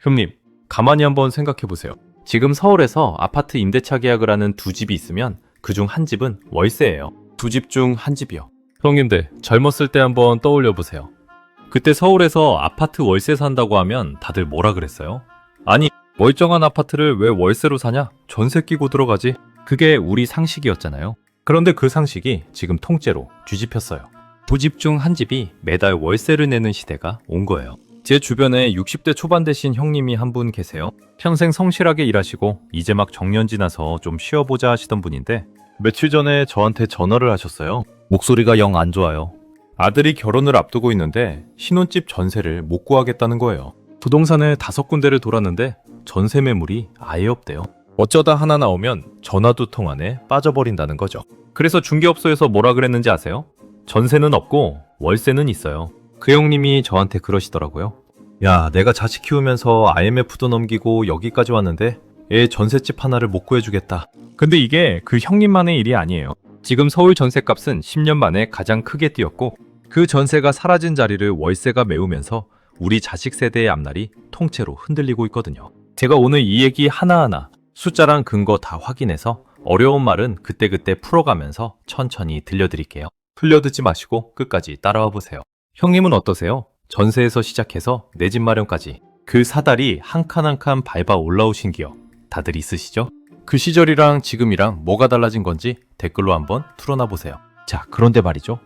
형님, 가만히 한번 생각해 보세요. 지금 서울에서 아파트 임대차 계약을 하는 두 집이 있으면 그중 한 집은 월세예요. 두 집 중 한 집이요. 형님들, 젊었을 때 한번 떠올려 보세요. 그때 서울에서 아파트 월세 산다고 하면 다들 뭐라 그랬어요? 아니, 멀쩡한 아파트를 왜 월세로 사냐? 전세 끼고 들어가지. 그게 우리 상식이었잖아요. 그런데 그 상식이 지금 통째로 뒤집혔어요. 두 집 중 한 집이 매달 월세를 내는 시대가 온 거예요. 제 주변에 60대 초반 되신 형님이 한 분 계세요. 평생 성실하게 일하시고 이제 막 정년 지나서 좀 쉬어보자 하시던 분인데 며칠 전에 저한테 전화를 하셨어요. 목소리가 영 안 좋아요. 아들이 결혼을 앞두고 있는데 신혼집 전세를 못 구하겠다는 거예요. 부동산을 5군데를 돌았는데 전세 매물이 아예 없대요. 어쩌다 하나 나오면 전화도 통 안에 빠져버린다는 거죠. 그래서 중개업소에서 뭐라 그랬는지 아세요? 전세는 없고 월세는 있어요. 그 형님이 저한테 그러시더라고요. 야, 내가 자식 키우면서 IMF도 넘기고 여기까지 왔는데 애 전셋집 하나를 못 구해주겠다. 근데 이게 그 형님만의 일이 아니에요. 지금 서울 전셋값은 10년 만에 가장 크게 뛰었고 그 전세가 사라진 자리를 월세가 메우면서 우리 자식 세대의 앞날이 통째로 흔들리고 있거든요. 제가 오늘 이 얘기 하나하나 숫자랑 근거 다 확인해서 어려운 말은 그때그때 풀어가면서 천천히 들려드릴게요. 흘려듣지 마시고 끝까지 따라와 보세요. 형님은 어떠세요? 전세에서 시작해서 내 집 마련까지 그 사다리 한 칸 한 칸 밟아 올라오신 기억 다들 있으시죠? 그 시절이랑 지금이랑 뭐가 달라진 건지 댓글로 한번 풀어놔 보세요. 자, 그런데 말이죠.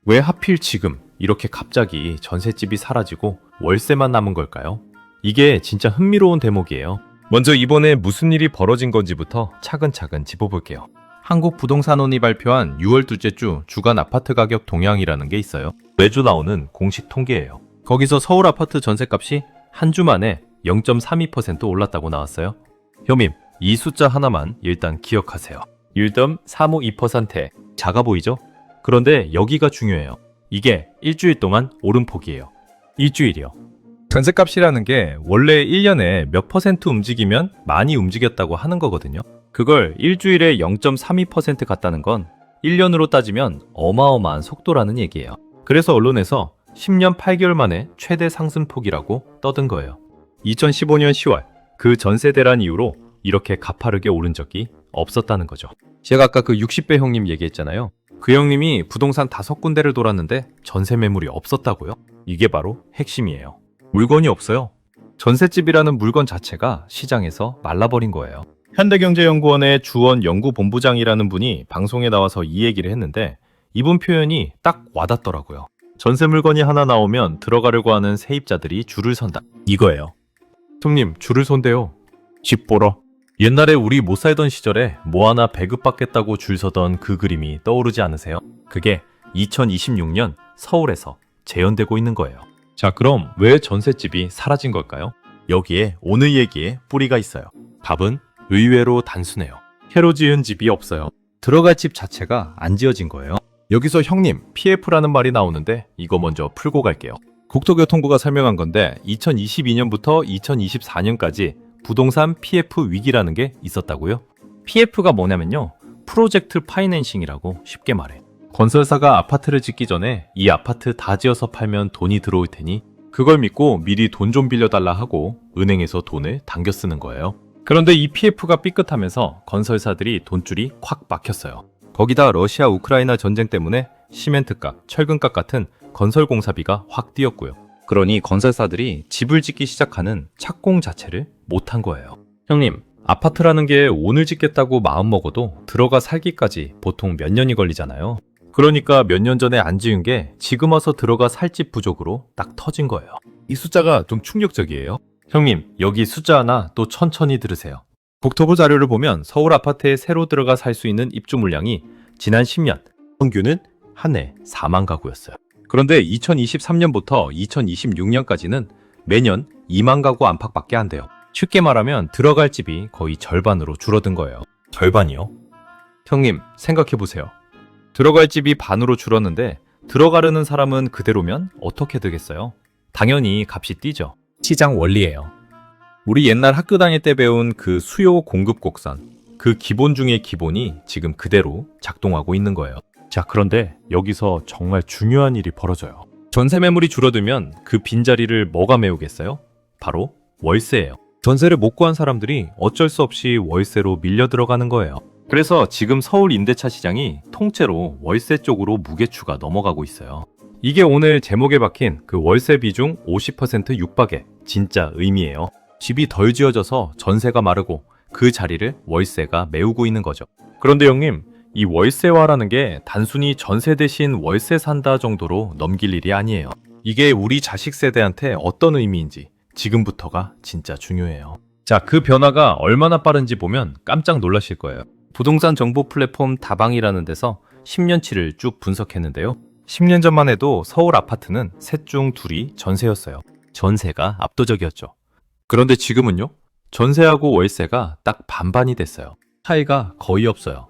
왜 하필 지금 이렇게 갑자기 전셋집이 사라지고 월세만 남은 걸까요? 이게 진짜 흥미로운 대목이에요. 먼저 이번에 무슨 일이 벌어진 건지부터 차근차근 짚어볼게요. 한국부동산원이 발표한 6월 둘째 주 주간 아파트 가격 동향이라는 게 있어요. 매주 나오는 공식 통계예요. 거기서 서울 아파트 전셋값이 한 주 만에 0.32% 올랐다고 나왔어요. 형님, 이 숫자 하나만 일단 기억하세요. 1.352%. 작아 보이죠? 그런데 여기가 중요해요. 이게 일주일 동안 오름폭이에요. 일주일이요. 전셋값이라는 게 원래 1년에 몇 퍼센트 움직이면 많이 움직였다고 하는 거거든요. 그걸 일주일에 0.32% 갔다는 건 1년으로 따지면 어마어마한 속도라는 얘기예요. 그래서 언론에서 10년 8개월 만에 최대 상승폭이라고 떠든 거예요. 2015년 10월 그 전세 대란 이후로 이렇게 가파르게 오른 적이 없었다는 거죠. 제가 아까 그 60배 형님 얘기했잖아요. 그 형님이 부동산 5군데를 돌았는데 전세 매물이 없었다고요? 이게 바로 핵심이에요. 물건이 없어요. 전셋집이라는 물건 자체가 시장에서 말라버린 거예요. 현대경제연구원의 주원 연구본부장이라는 분이 방송에 나와서 이 얘기를 했는데 이분 표현이 딱 와닿더라고요. 전세 물건이 하나 나오면 들어가려고 하는 세입자들이 줄을 선다. 이거예요. 형님, 줄을 선대요. 집 보러. 옛날에 우리 못 살던 시절에 뭐 하나 배급받겠다고 줄 서던 그 그림이 떠오르지 않으세요? 그게 2026년 서울에서 재현되고 있는 거예요. 자, 그럼 왜 전셋집이 사라진 걸까요? 여기에 오늘 얘기에 뿌리가 있어요. 답은 의외로 단순해요. 해로 지은 집이 없어요. 들어갈 집 자체가 안 지어진 거예요. 여기서 형님, PF라는 말이 나오는데 이거 먼저 풀고 갈게요. 국토교통부가 설명한 건데 2022년부터 2024년까지 부동산 PF 위기라는 게 있었다고요? PF가 뭐냐면요. 프로젝트 파이낸싱이라고 쉽게 말해. 건설사가 아파트를 짓기 전에 이 아파트 다 지어서 팔면 돈이 들어올 테니 그걸 믿고 미리 돈 좀 빌려달라 하고 은행에서 돈을 당겨 쓰는 거예요. 그런데 이 PF가 삐끗하면서 건설사들이 돈줄이 콱 막혔어요. 거기다 러시아 우크라이나 전쟁 때문에 시멘트값, 철근값 같은 건설 공사비가 확 뛰었고요. 그러니 건설사들이 집을 짓기 시작하는 착공 자체를 못한 거예요. 형님, 아파트라는 게 오늘 짓겠다고 마음먹어도 들어가 살기까지 보통 몇 년이 걸리잖아요. 그러니까 몇 년 전에 안 지은 게 지금 와서 들어가 살 집 부족으로 딱 터진 거예요. 이 숫자가 좀 충격적이에요. 형님, 여기 숫자 하나 또 천천히 들으세요. 국토부 자료를 보면 서울 아파트에 새로 들어가 살 수 있는 입주 물량이 지난 10년 평균은 한 해 4만 가구였어요. 그런데 2023년부터 2026년까지는 매년 2만 가구 안팎밖에 안 돼요. 쉽게 말하면 들어갈 집이 거의 절반으로 줄어든 거예요. 절반이요? 형님, 생각해보세요. 들어갈 집이 반으로 줄었는데 들어가려는 사람은 그대로면 어떻게 되겠어요? 당연히 값이 뛰죠. 시장 원리예요. 우리 옛날 학교 다닐 때 배운 그 수요 공급 곡선, 그 기본 중의 기본이 지금 그대로 작동하고 있는 거예요. 자, 그런데 여기서 정말 중요한 일이 벌어져요. 전세 매물이 줄어들면 그 빈자리를 뭐가 메우겠어요? 바로 월세예요. 전세를 못 구한 사람들이 어쩔 수 없이 월세로 밀려 들어가는 거예요. 그래서 지금 서울 임대차 시장이 통째로 월세 쪽으로 무게추가 넘어가고 있어요. 이게 오늘 제목에 박힌 그 월세 비중 50% 육박의 진짜 의미예요. 집이 덜 지어져서 전세가 마르고 그 자리를 월세가 메우고 있는 거죠. 그런데 형님, 이 월세화라는 게 단순히 전세 대신 월세 산다 정도로 넘길 일이 아니에요. 이게 우리 자식 세대한테 어떤 의미인지 지금부터가 진짜 중요해요. 자, 그 변화가 얼마나 빠른지 보면 깜짝 놀라실 거예요. 부동산 정보 플랫폼 다방이라는 데서 10년치를 쭉 분석했는데요. 10년 전만 해도 서울 아파트는 셋 중 둘이 전세였어요. 전세가 압도적이었죠. 그런데 지금은요? 전세하고 월세가 딱 반반이 됐어요. 차이가 거의 없어요.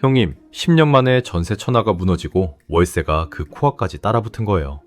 형님, 10년 만에 전세 천하가 무너지고 월세가 그 코앞까지 따라붙은 거예요.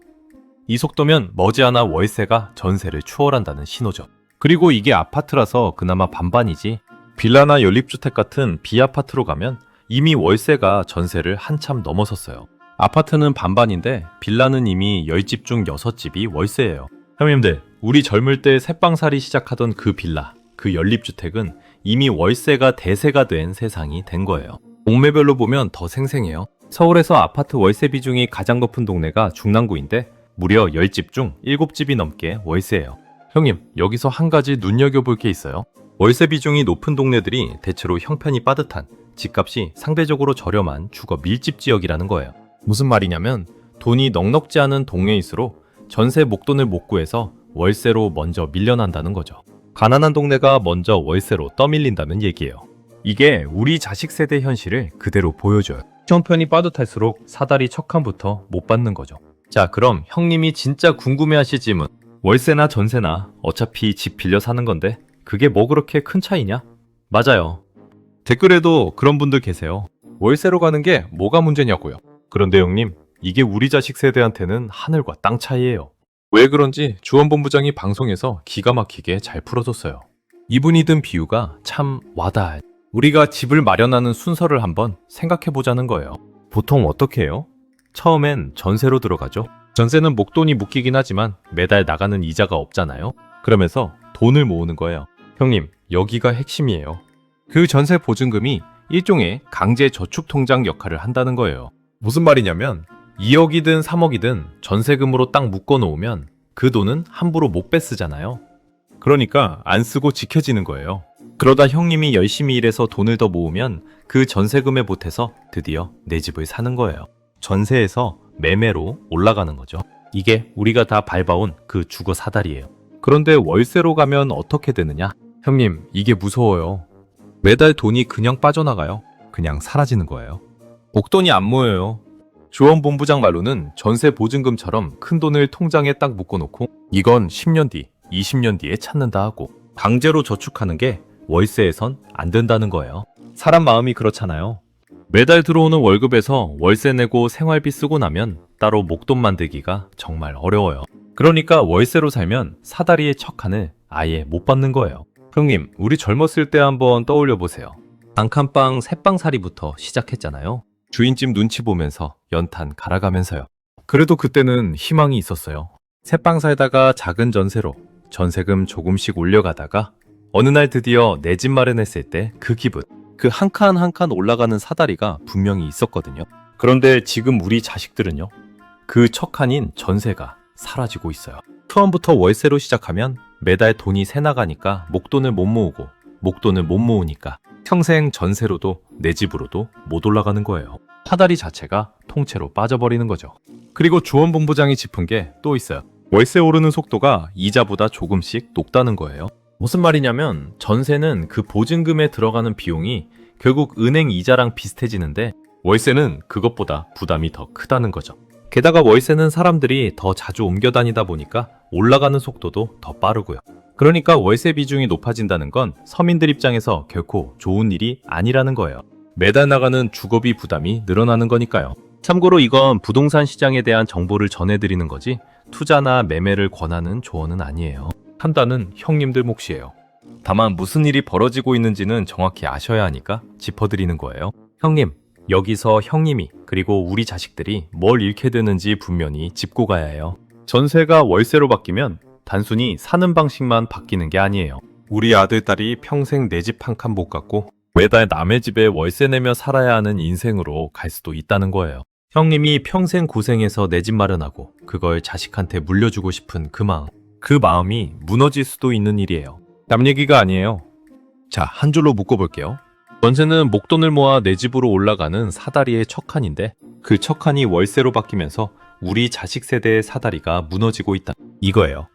이 속도면 머지않아 월세가 전세를 추월한다는 신호죠. 그리고 이게 아파트라서 그나마 반반이지, 빌라나 연립주택 같은 비아파트로 가면 이미 월세가 전세를 한참 넘어섰어요. 아파트는 반반인데 빌라는 이미 10집 중 6집이 월세예요. 형님들, 우리 젊을 때 새빵살이 시작하던 그 빌라, 그 연립주택은 이미 월세가 대세가 된 세상이 된 거예요. 동네별로 보면 더 생생해요. 서울에서 아파트 월세 비중이 가장 높은 동네가 중랑구인데 무려 10집 중 7집이 넘게 월세예요. 형님, 여기서 한 가지 눈여겨볼 게 있어요. 월세 비중이 높은 동네들이 대체로 형편이 빠듯한, 집값이 상대적으로 저렴한 주거 밀집 지역이라는 거예요. 무슨 말이냐면 돈이 넉넉지 않은 동네일수록 전세 목돈을 못 구해서 월세로 먼저 밀려난다는 거죠. 가난한 동네가 먼저 월세로 떠밀린다는 얘기예요. 이게 우리 자식 세대 현실을 그대로 보여줘요. 형편이 빠듯할수록 사다리 척함부터 못 받는 거죠. 자, 그럼 형님이 진짜 궁금해하실 질문. 월세나 전세나 어차피 집 빌려 사는 건데 그게 뭐 그렇게 큰 차이냐? 맞아요. 댓글에도 그런 분들 계세요. 월세로 가는 게 뭐가 문제냐고요. 그런데 형님, 이게 우리 자식 세대한테는 하늘과 땅 차이예요. 왜 그런지 주원본부장이 방송에서 기가 막히게 잘 풀어줬어요. 이분이 든 비유가 참 와닿아요. 우리가 집을 마련하는 순서를 한번 생각해보자는 거예요. 보통 어떻게 해요? 처음엔 전세로 들어가죠. 전세는 목돈이 묶이긴 하지만 매달 나가는 이자가 없잖아요. 그러면서 돈을 모으는 거예요. 형님, 여기가 핵심이에요. 그 전세 보증금이 일종의 강제 저축 통장 역할을 한다는 거예요. 무슨 말이냐면 2억이든 3억이든 전세금으로 딱 묶어놓으면 그 돈은 함부로 못 뺏으잖아요. 그러니까 안 쓰고 지켜지는 거예요. 그러다 형님이 열심히 일해서 돈을 더 모으면 그 전세금에 보태서 드디어 내 집을 사는 거예요. 전세에서 매매로 올라가는 거죠. 이게 우리가 다 밟아온 그 주거 사다리예요. 그런데 월세로 가면 어떻게 되느냐? 형님, 이게 무서워요. 매달 돈이 그냥 빠져나가요. 그냥 사라지는 거예요. 목돈이 안 모여요. 주원본부장 말로는 전세 보증금처럼 큰 돈을 통장에 딱 묶어놓고 이건 10년 뒤, 20년 뒤에 찾는다 하고 강제로 저축하는 게 월세에선 안 된다는 거예요. 사람 마음이 그렇잖아요. 매달 들어오는 월급에서 월세 내고 생활비 쓰고 나면 따로 목돈 만들기가 정말 어려워요. 그러니까 월세로 살면 사다리의 척한을 아예 못 받는 거예요. 형님, 우리 젊었을 때 한번 떠올려 보세요. 단칸방 새빵살이부터 시작했잖아요. 주인집 눈치 보면서 연탄 갈아가면서요. 그래도 그때는 희망이 있었어요. 새빵 살다가 작은 전세로 전세금 조금씩 올려가다가 어느 날 드디어 내 집 마련했을 때 그 기분, 그 한 칸 한 칸 올라가는 사다리가 분명히 있었거든요. 그런데 지금 우리 자식들은요, 그 척한인 전세가 사라지고 있어요. 처음부터 월세로 시작하면 매달 돈이 새 나가니까 목돈을 못 모으고 목돈을 못 모으니까 평생 전세로도 내 집으로도 못 올라가는 거예요. 사다리 자체가 통째로 빠져버리는 거죠. 그리고 주원본부장이 짚은 게 또 있어요. 월세 오르는 속도가 이자보다 조금씩 높다는 거예요. 무슨 말이냐면 전세는 그 보증금에 들어가는 비용이 결국 은행 이자랑 비슷해지는데 월세는 그것보다 부담이 더 크다는 거죠. 게다가 월세는 사람들이 더 자주 옮겨 다니다 보니까 올라가는 속도도 더 빠르고요. 그러니까 월세 비중이 높아진다는 건 서민들 입장에서 결코 좋은 일이 아니라는 거예요. 매달 나가는 주거비 부담이 늘어나는 거니까요. 참고로 이건 부동산 시장에 대한 정보를 전해드리는 거지 투자나 매매를 권하는 조언은 아니에요. 판단은 형님들 몫이에요. 다만 무슨 일이 벌어지고 있는지는 정확히 아셔야 하니까 짚어드리는 거예요. 형님, 여기서 형님이 그리고 우리 자식들이 뭘 잃게 되는지 분명히 짚고 가야 해요. 전세가 월세로 바뀌면 단순히 사는 방식만 바뀌는 게 아니에요. 우리 아들, 딸이 평생 내 집 한 칸 못 갖고 매달 남의 집에 월세 내며 살아야 하는 인생으로 갈 수도 있다는 거예요. 형님이 평생 고생해서 내 집 마련하고 그걸 자식한테 물려주고 싶은 그 마음. 그 마음이 무너질 수도 있는 일이에요. 남 얘기가 아니에요. 자, 한 줄로 묶어볼게요. 전세는 목돈을 모아 내 집으로 올라가는 사다리의 척칸인데 그 척칸이 월세로 바뀌면서 우리 자식 세대의 사다리가 무너지고 있다. 이거예요.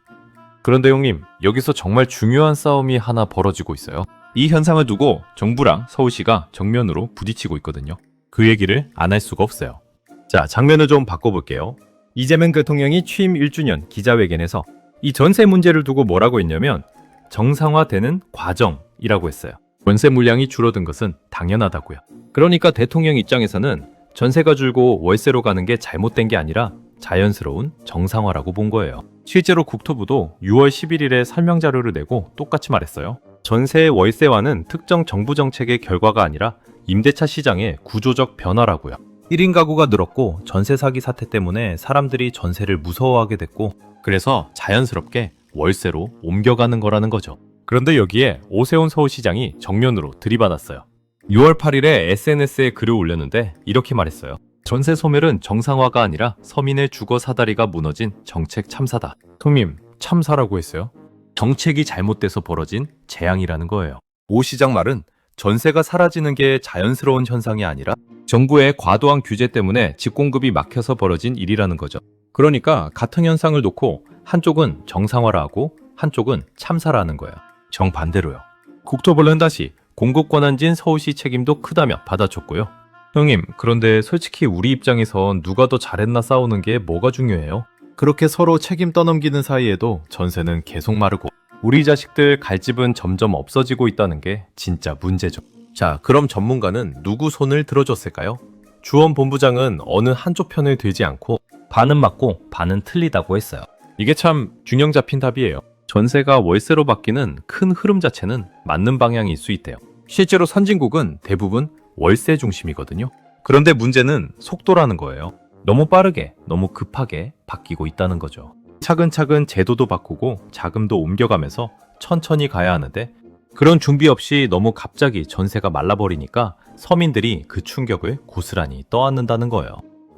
그런데 형님, 여기서 정말 중요한 싸움이 하나 벌어지고 있어요. 이 현상을 두고 정부랑 서울시가 정면으로 부딪히고 있거든요. 그 얘기를 안 할 수가 없어요. 자, 장면을 좀 바꿔볼게요. 이재명 대통령이 취임 1주년 기자회견에서 이 전세 문제를 두고 뭐라고 했냐면 정상화되는 과정이라고 했어요. 전세 물량이 줄어든 것은 당연하다고요. 그러니까 대통령 입장에서는 전세가 줄고 월세로 가는 게 잘못된 게 아니라 자연스러운 정상화라고 본 거예요. 실제로 국토부도 6월 11일에 설명 자료를 내고 똑같이 말했어요. 전세의 월세화는 특정 정부 정책의 결과가 아니라 임대차 시장의 구조적 변화라고요. 1인 가구가 늘었고 전세 사기 사태 때문에 사람들이 전세를 무서워하게 됐고 그래서 자연스럽게 월세로 옮겨가는 거라는 거죠. 그런데 여기에 오세훈 서울시장이 정면으로 들이받았어요. 6월 8일에 SNS에 글을 올렸는데 이렇게 말했어요. 전세 소멸은 정상화가 아니라 서민의 주거 사다리가 무너진 정책 참사다. 형님, 참사라고 했어요? 정책이 잘못돼서 벌어진 재앙이라는 거예요. 오 시장 말은 전세가 사라지는 게 자연스러운 현상이 아니라 정부의 과도한 규제 때문에 집 공급이 막혀서 벌어진 일이라는 거죠. 그러니까 같은 현상을 놓고 한쪽은 정상화라 하고 한쪽은 참사라는 거예요. 정반대로요. 국토부는 다시 공급 권한진 서울시 책임도 크다며 받아줬고요. 형님, 그런데 솔직히 우리 입장에선 누가 더 잘했나 싸우는 게 뭐가 중요해요? 그렇게 서로 책임 떠넘기는 사이에도 전세는 계속 마르고 우리 자식들 갈 집은 점점 없어지고 있다는 게 진짜 문제죠. 자, 그럼 전문가는 누구 손을 들어줬을까요? 주원본부장은 어느 한쪽 편을 들지 않고 반은 맞고 반은 틀리다고 했어요. 이게 참 균형 잡힌 답이에요. 전세가 월세로 바뀌는 큰 흐름 자체는 맞는 방향일 수 있대요. 실제로 선진국은 대부분 월세 중심이거든요. 그런데 문제는 속도라는 거예요. 너무 빠르게, 너무 급하게 바뀌고 있다는 거죠. 차근차근 제도도 바꾸고 자금도 옮겨가면서 천천히 가야 하는데 그런 준비 없이 너무 갑자기 전세가 말라버리니까 서민들이 그 충격을 고스란히 떠안는다는 거예요.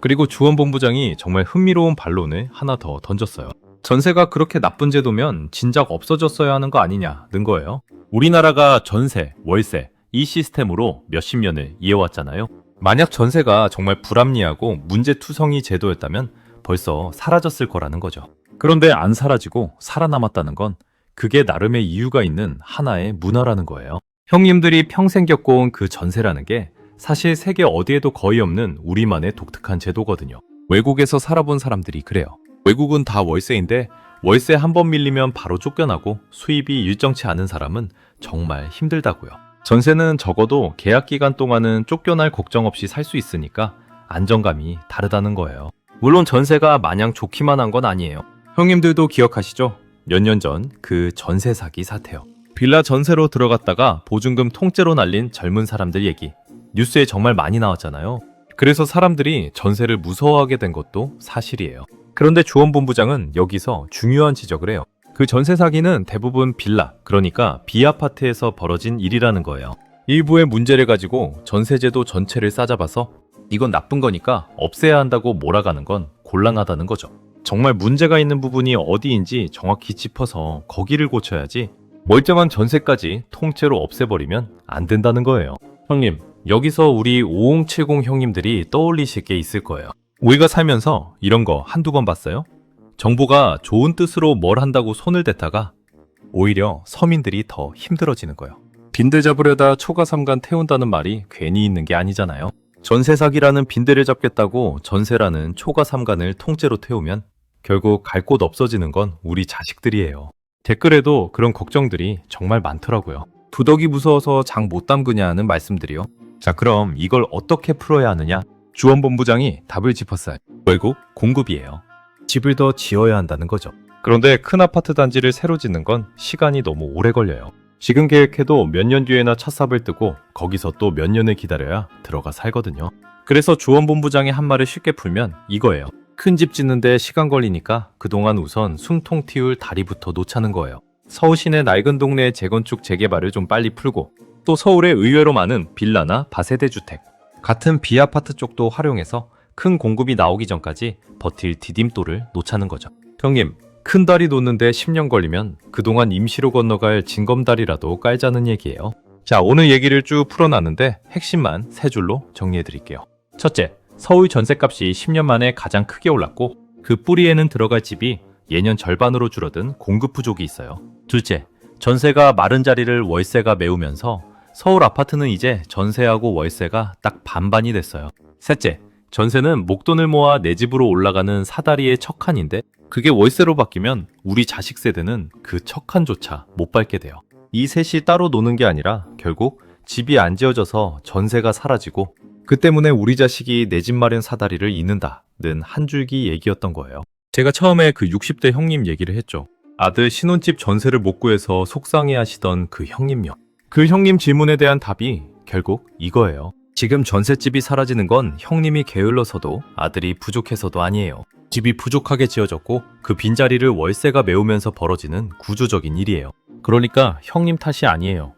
그리고 주원본부장이 정말 흥미로운 반론을 하나 더 던졌어요. 전세가 그렇게 나쁜 제도면 진작 없어졌어야 하는 거 아니냐는 거예요. 우리나라가 전세, 월세 이 시스템으로 몇십 년을 이어왔잖아요. 만약 전세가 정말 불합리하고 문제투성이 제도였다면 벌써 사라졌을 거라는 거죠. 그런데 안 사라지고 살아남았다는 건 그게 나름의 이유가 있는 하나의 문화라는 거예요. 형님들이 평생 겪어온 그 전세라는 게 사실 세계 어디에도 거의 없는 우리만의 독특한 제도거든요. 외국에서 살아본 사람들이 그래요. 외국은 다 월세인데 월세 한 번 밀리면 바로 쫓겨나고 수입이 일정치 않은 사람은 정말 힘들다고요. 전세는 적어도 계약 기간 동안은 쫓겨날 걱정 없이 살 수 있으니까 안정감이 다르다는 거예요. 물론 전세가 마냥 좋기만 한 건 아니에요. 형님들도 기억하시죠? 몇 년 전 그 전세 사기 사태요. 빌라 전세로 들어갔다가 보증금 통째로 날린 젊은 사람들 얘기. 뉴스에 정말 많이 나왔잖아요. 그래서 사람들이 전세를 무서워하게 된 것도 사실이에요. 그런데 주원본부장은 여기서 중요한 지적을 해요. 그 전세 사기는 대부분 빌라, 그러니까 비아파트에서 벌어진 일이라는 거예요. 일부의 문제를 가지고 전세제도 전체를 싸잡아서 이건 나쁜 거니까 없애야 한다고 몰아가는 건 곤란하다는 거죠. 정말 문제가 있는 부분이 어디인지 정확히 짚어서 거기를 고쳐야지 멀쩡한 전세까지 통째로 없애버리면 안 된다는 거예요. 형님, 여기서 우리 5070 형님들이 떠올리실 게 있을 거예요. 우리가 살면서 이런 거 한두 번 봤어요? 정부가 좋은 뜻으로 뭘 한다고 손을 댔다가 오히려 서민들이 더 힘들어지는 거예요. 빈대 잡으려다 초가삼간 태운다는 말이 괜히 있는 게 아니잖아요. 전세 사기라는 빈대를 잡겠다고 전세라는 초가삼간을 통째로 태우면 결국 갈 곳 없어지는 건 우리 자식들이에요. 댓글에도 그런 걱정들이 정말 많더라고요. 부덕이 무서워서 장 못 담그냐는 말씀들이요. 자, 그럼 이걸 어떻게 풀어야 하느냐? 주원본부장이 답을 짚었어요. 결국 공급이에요. 집을 더 지어야 한다는 거죠. 그런데 큰 아파트 단지를 새로 짓는 건 시간이 너무 오래 걸려요. 지금 계획해도 몇 년 뒤에나 첫 삽을 뜨고 거기서 또 몇 년을 기다려야 들어가 살거든요. 그래서 주원본부장의 한 말을 쉽게 풀면 이거예요. 큰 집 짓는데 시간 걸리니까 그동안 우선 숨통 틔울 다리부터 놓자는 거예요. 서울 시내 낡은 동네 재건축 재개발을 좀 빨리 풀고 또 서울에 의외로 많은 빌라나 다세대 주택 같은 비아파트 쪽도 활용해서 큰 공급이 나오기 전까지 버틸 디딤돌을 놓자는 거죠. 형님, 큰 다리 놓는데 10년 걸리면 그동안 임시로 건너갈 징검다리라도 깔자는 얘기예요. 자, 오늘 얘기를 쭉 풀어놨는데 핵심만 세 줄로 정리해드릴게요. 첫째, 서울 전셋값이 10년 만에 가장 크게 올랐고 그 뿌리에는 들어갈 집이 예년 절반으로 줄어든 공급 부족이 있어요. 둘째, 전세가 마른 자리를 월세가 메우면서 서울 아파트는 이제 전세하고 월세가 딱 반반이 됐어요. 셋째, 전세는 목돈을 모아 내 집으로 올라가는 사다리의 척한인데 그게 월세로 바뀌면 우리 자식 세대는 그 척한조차 못 밟게 돼요. 이 셋이 따로 노는 게 아니라 결국 집이 안 지어져서 전세가 사라지고 그 때문에 우리 자식이 내 집 마련 사다리를 잇는다는 한 줄기 얘기였던 거예요. 제가 처음에 그 60대 형님 얘기를 했죠. 아들 신혼집 전세를 못 구해서 속상해 하시던 그 형님요. 그 형님 질문에 대한 답이 결국 이거예요. 지금 전셋집이 사라지는 건 형님이 게을러서도 아들이 부족해서도 아니에요. 집이 부족하게 지어졌고 그 빈자리를 월세가 메우면서 벌어지는 구조적인 일이에요. 그러니까 형님 탓이 아니에요.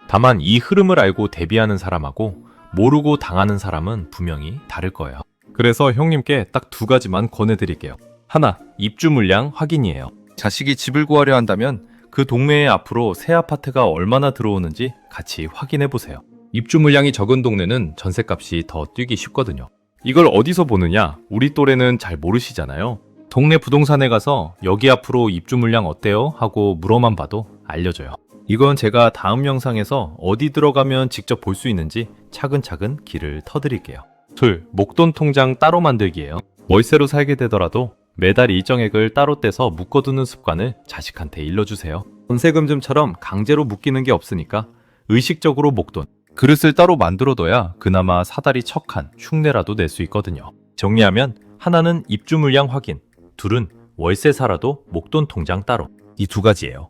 다만 이 흐름을 알고 대비하는 사람하고 모르고 당하는 사람은 분명히 다를 거예요. 그래서 형님께 딱 두 가지만 권해드릴게요. 하나, 입주 물량 확인이에요. 자식이 집을 구하려 한다면 그 동네에 앞으로 새 아파트가 얼마나 들어오는지 같이 확인해보세요. 입주 물량이 적은 동네는 전셋값이 더 뛰기 쉽거든요. 이걸 어디서 보느냐? 우리 또래는 잘 모르시잖아요. 동네 부동산에 가서 여기 앞으로 입주 물량 어때요? 하고 물어만 봐도 알려줘요. 이건 제가 다음 영상에서 어디 들어가면 직접 볼 수 있는지 차근차근 길을 터드릴게요. 둘, 목돈 통장 따로 만들기예요. 월세로 살게 되더라도 매달 일정액을 따로 떼서 묶어두는 습관을 자식한테 일러주세요. 전세금좀처럼 강제로 묶이는 게 없으니까 의식적으로 목돈, 그릇을 따로 만들어둬야 그나마 사다리 척한 흉내라도 낼 수 있거든요. 정리하면 하나는 입주 물량 확인, 둘은 월세 살아도 목돈 통장 따로. 이 두 가지예요.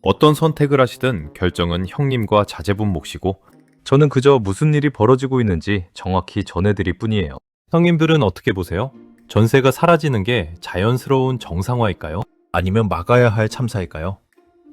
어떤 선택을 하시든 결정은 형님과 자제분 몫이고 저는 그저 무슨 일이 벌어지고 있는지 정확히 전해드릴 뿐이에요. 형님들은 어떻게 보세요? 전세가 사라지는 게 자연스러운 정상화일까요? 아니면 막아야 할 참사일까요?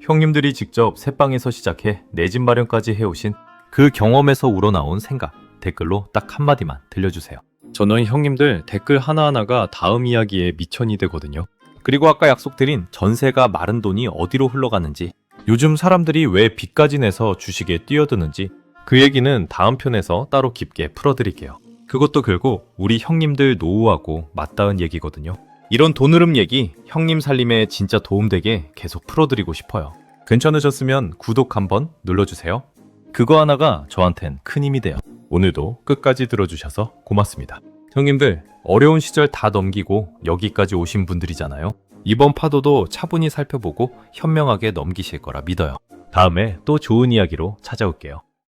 형님들이 직접 새방에서 시작해 내 집 마련까지 해오신 그 경험에서 우러나온 생각, 댓글로 딱 한마디만 들려주세요. 저는 형님들 댓글 하나하나가 다음 이야기의 미천이 되거든요. 그리고 아까 약속드린 전세가 마른 돈이 어디로 흘러가는지, 요즘 사람들이 왜 빚까지 내서 주식에 뛰어드는지 그 얘기는 다음 편에서 따로 깊게 풀어드릴게요. 그것도 결국 우리 형님들 노후하고 맞닿은 얘기거든요. 이런 돈 흐름 얘기 형님 살림에 진짜 도움되게 계속 풀어드리고 싶어요. 괜찮으셨으면 구독 한번 눌러주세요. 그거 하나가 저한텐 큰 힘이 돼요. 오늘도 끝까지 들어주셔서 고맙습니다. 형님들, 어려운 시절 다 넘기고 여기까지 오신 분들이잖아요. 이번 파도도 차분히 살펴보고 현명하게 넘기실 거라 믿어요. 다음에 또 좋은 이야기로 찾아올게요.